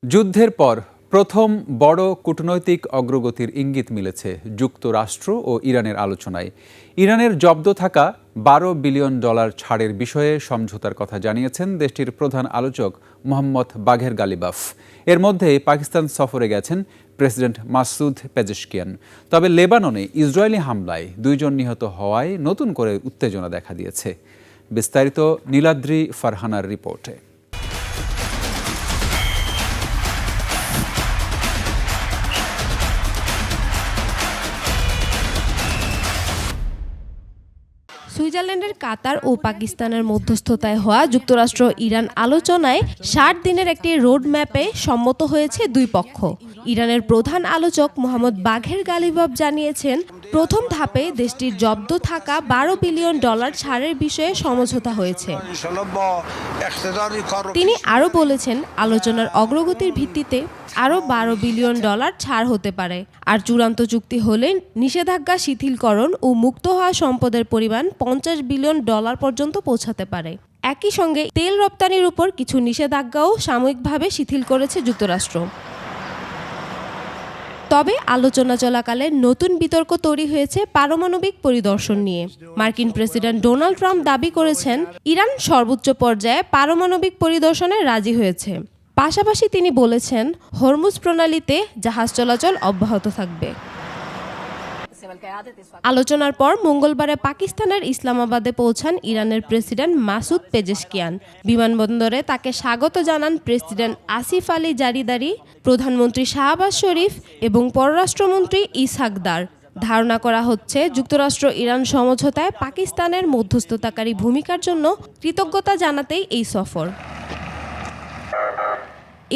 যুদ্ধের পর প্রথম বড় কূটনৈতিক অগ্রগতির ইঙ্গিত মিলেছে যুক্তরাষ্ট্র ও ইরানের আলোচনায়। ইরানের জব্দ থাকা $12 বিলিয়ন ছাড়ের বিষয়ে সমঝোতার কথা জানিয়েছেন দেশটির প্রধান আলোচক মোহাম্মদ বাঘের গালিবাফ। এর মধ্যে পাকিস্তান সফরে গেছেন প্রেসিডেন্ট মাসুদ পেজেশকিয়ান। তবে লেবাননে ইসরায়েলি হামলায় 2 জন নিহত হওয়ায় নতুন করে উত্তেজনা দেখা দিয়েছে। বিস্তারিত নীলাদ্রি ফারহানার রিপোর্টে। সুইজারল্যান্ডের কাতার ও পাকিস্তানের মধ্যস্থতায় হওয়া যুক্তরাষ্ট্র ইরান আলোচনায় 60 দিনের একটি রোড ম্যাপে সম্মত হয়েছে দুই পক্ষ। ইরানের প্রধান আলোচক মোহাম্মদ বাঘের গালিবাফ জানিয়েছেন, প্রথম ধাপে দেশটির জব্দ থাকা $12 বিলিয়ন ছাড়ের বিষয়ে সমঝোতা হয়েছে। তিনি আরও বলেছেন, আলোচনার অগ্রগতির ভিত্তিতে আরও $12 বিলিয়ন ছাড় হতে পারে। আর চূড়ান্ত চুক্তি হলে নিষেধাজ্ঞা শিথিলকরণ ও মুক্ত হওয়া সম্পদের পরিমাণ $50 বিলিয়ন পর্যন্ত পৌঁছাতে পারে। একই সঙ্গে তেল রপ্তানির উপর কিছু নিষেধাজ্ঞাও সাময়িকভাবে শিথিল করেছে যুক্তরাষ্ট্র। তবে আলোচনা চলাকালে নতুন বিতর্ক তৈরি হয়েছে পারমাণবিক পরিদর্শন নিয়ে। মার্কিন প্রেসিডেন্ট ডোনাল্ড ট্রাম্প দাবি করেছেন, ইরান সর্বোচ্চ পর্যায়ে পারমাণবিক পরিদর্শনে রাজি হয়েছে। পাশাপাশি তিনি বলেছেন, হরমুজ প্রণালীতে জাহাজ চলাচল অব্যাহত থাকবে। আলোচনার পর মঙ্গলবারে পাকিস্তানের ইসলামাবাদে পৌঁছান ইরানের প্রেসিডেন্ট মাসুদ পেজেশকিয়ান। বিমানবন্দরে তাকে স্বাগত জানান প্রেসিডেন্ট আসিফ আলী জারিদারি, প্রধানমন্ত্রী শাহবাজ শরীফ এবং পররাষ্ট্রমন্ত্রী ইসহাক দার। ধারণা করা হচ্ছে, যুক্তরাষ্ট্র ইরান সমঝোতায় পাকিস্তানের মধ্যস্থতাকারী ভূমিকার জন্য কৃতজ্ঞতা জানাতেই এই সফর।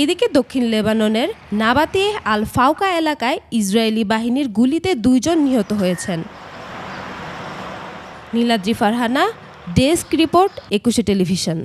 এদিকে দক্ষিণ লেবাননের নাবাতিয়ে আল ফাউকা এলাকায় ইসরায়েলি বাহিনীর গুলিতে 2 জন নিহত হয়েছেন। Niladri Farhana, desk report, 21 television.